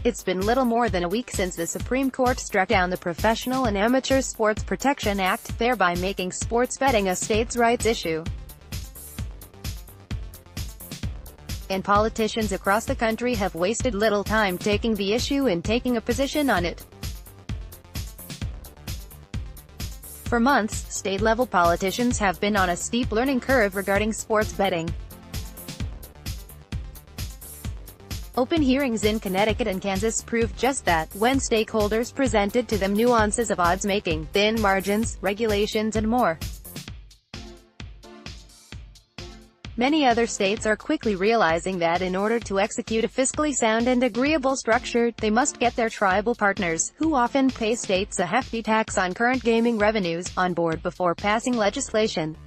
It's been little more than a week since the Supreme Court struck down the Professional and Amateur Sports Protection Act, thereby making sports betting a states' rights issue. And politicians across the country have wasted little time taking the issue and taking a position on it. For months, state-level politicians have been on a steep learning curve regarding sports betting. Open hearings in Connecticut and Kansas proved just that, when stakeholders presented to them nuances of odds-making, thin margins, regulations and more. Many other states are quickly realizing that in order to execute a fiscally sound and agreeable structure, they must get their tribal partners, who often pay states a hefty tax on current gaming revenues, on board before passing legislation.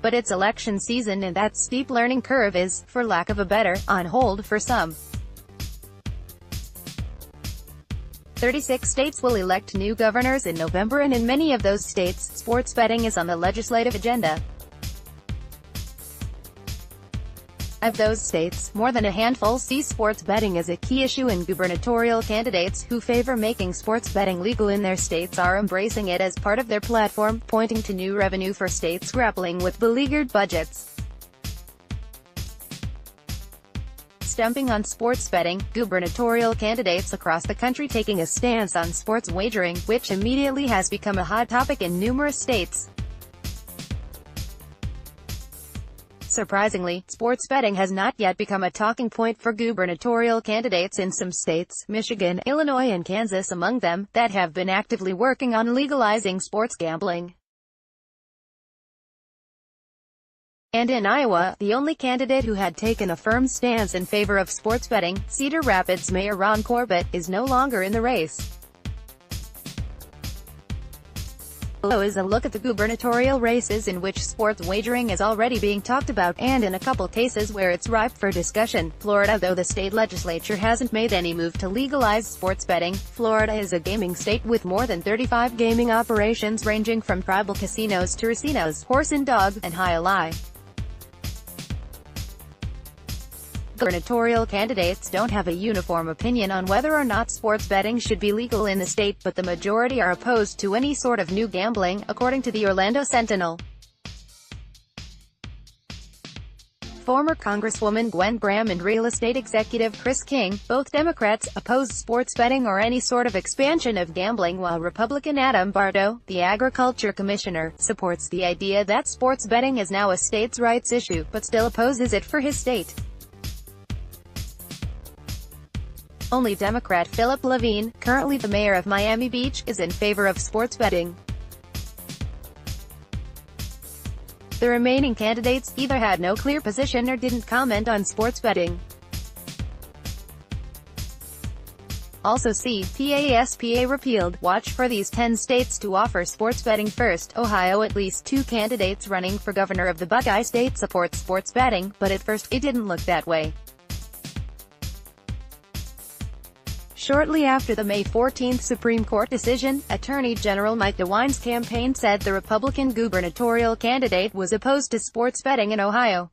But it's election season and that steep learning curve is, for lack of a better, on hold for some. 36 states will elect new governors in November, and in many of those states, sports betting is on the legislative agenda. Of those states, more than a handful see sports betting as a key issue, and gubernatorial candidates, who favor making sports betting legal in their states, are embracing it as part of their platform, pointing to new revenue for states grappling with beleaguered budgets. Stumping on sports betting, gubernatorial candidates across the country taking a stance on sports wagering, which immediately has become a hot topic in numerous states. Surprisingly, sports betting has not yet become a talking point for gubernatorial candidates in some states, Michigan, Illinois and Kansas among them, that have been actively working on legalizing sports gambling. And in Iowa, the only candidate who had taken a firm stance in favor of sports betting, Cedar Rapids Mayor Ron Corbett, is no longer in the race. Below is a look at the gubernatorial races in which sports wagering is already being talked about, and in a couple cases where it's ripe for discussion. Florida. Though the state legislature hasn't made any move to legalize sports betting, Florida is a gaming state with more than 35 gaming operations ranging from tribal casinos to racinos, horse and dog, and jai-alai. Gubernatorial candidates don't have a uniform opinion on whether or not sports betting should be legal in the state, but the majority are opposed to any sort of new gambling, according to the Orlando Sentinel. Former Congresswoman Gwen Graham and real estate executive Chris King, both Democrats, oppose sports betting or any sort of expansion of gambling, while Republican Adam Bardo, the Agriculture Commissioner, supports the idea that sports betting is now a states' rights issue, but still opposes it for his state. Only Democrat Philip Levine, currently the mayor of Miami Beach, is in favor of sports betting. The remaining candidates either had no clear position or didn't comment on sports betting. Also see, PASPA repealed. Watch for these 10 states to offer sports betting first. Ohio. At least 2 candidates running for governor of the Buckeye State support sports betting, but at first, it didn't look that way. Shortly after the May 14 Supreme Court decision, Attorney General Mike DeWine's campaign said the Republican gubernatorial candidate was opposed to sports betting in Ohio.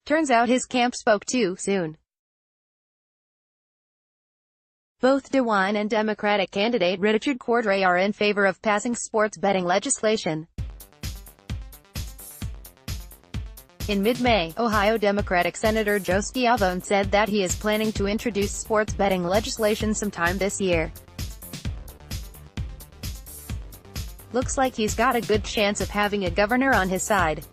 Turns out his camp spoke too soon. Both DeWine and Democratic candidate Richard Cordray are in favor of passing sports betting legislation. In mid-May, Ohio Democratic Senator Joe Schiavone said that he is planning to introduce sports betting legislation sometime this year. Looks like he's got a good chance of having a governor on his side.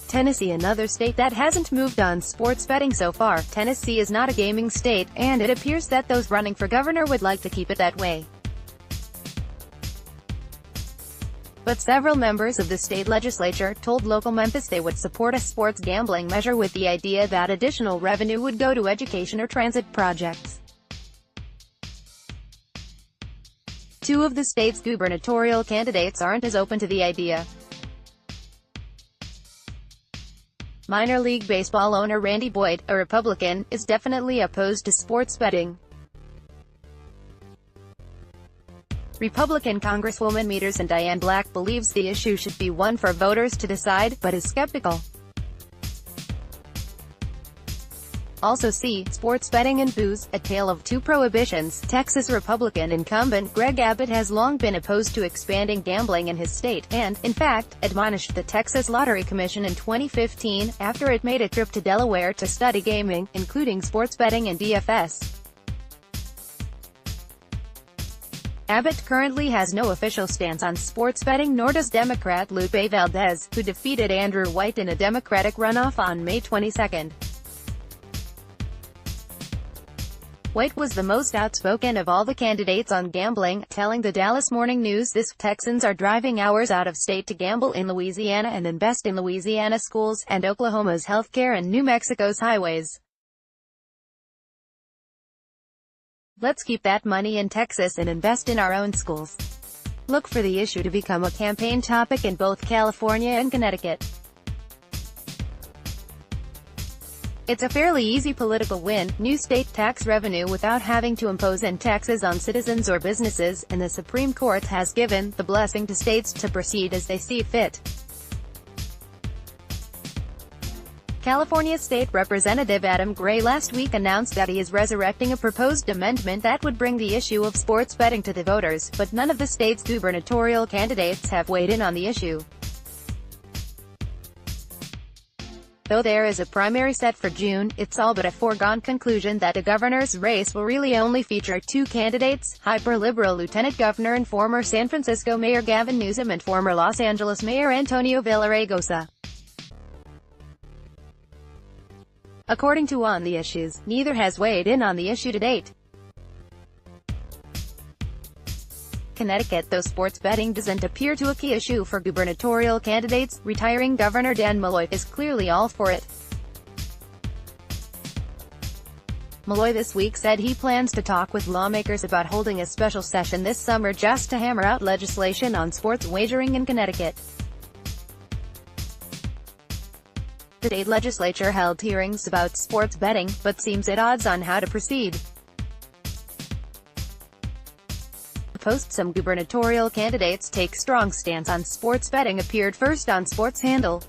Tennessee. Another state that hasn't moved on sports betting so far. Tennessee is not a gaming state, and it appears that those running for governor would like to keep it that way. But several members of the state legislature told local Memphis they would support a sports gambling measure with the idea that additional revenue would go to education or transit projects. 2 of the state's gubernatorial candidates aren't as open to the idea. Minor League Baseball owner Randy Boyd, a Republican, is definitely opposed to sports betting. Republican Congresswoman Meters and Diane Black believes the issue should be one for voters to decide, but is skeptical. Also see, sports betting and booze, a tale of two prohibitions. Texas Republican incumbent Greg Abbott has long been opposed to expanding gambling in his state, and, in fact, admonished the Texas Lottery Commission in 2015, after it made a trip to Delaware to study gaming, including sports betting and DFS. Abbott currently has no official stance on sports betting, nor does Democrat Lupe Valdez, who defeated Andrew White in a Democratic runoff on May 22. White was the most outspoken of all the candidates on gambling, telling the Dallas Morning News this: Texans are driving hours out of state to gamble in Louisiana and invest in Louisiana schools, and Oklahoma's healthcare and New Mexico's highways. Let's keep that money in Texas and invest in our own schools. Look for the issue to become a campaign topic in both California and Connecticut. It's a fairly easy political win: new state tax revenue without having to impose any taxes on citizens or businesses, and the Supreme Court has given the blessing to states to proceed as they see fit. California State Representative Adam Gray last week announced that he is resurrecting a proposed amendment that would bring the issue of sports betting to the voters, but none of the state's gubernatorial candidates have weighed in on the issue. Though there is a primary set for June, it's all but a foregone conclusion that the governor's race will really only feature two candidates: hyper-liberal Lieutenant Governor and former San Francisco Mayor Gavin Newsom and former Los Angeles Mayor Antonio Villaraigosa. According to On the Issues, neither has weighed in on the issue to date. Connecticut, though sports betting doesn't appear to a key issue for gubernatorial candidates, retiring Governor Dan Malloy is clearly all for it. Malloy this week said he plans to talk with lawmakers about holding a special session this summer just to hammer out legislation on sports wagering in Connecticut. The state legislature held hearings about sports betting, but seems at odds on how to proceed. Post some gubernatorial candidates take strong stance on sports betting appeared first on Sports Handle.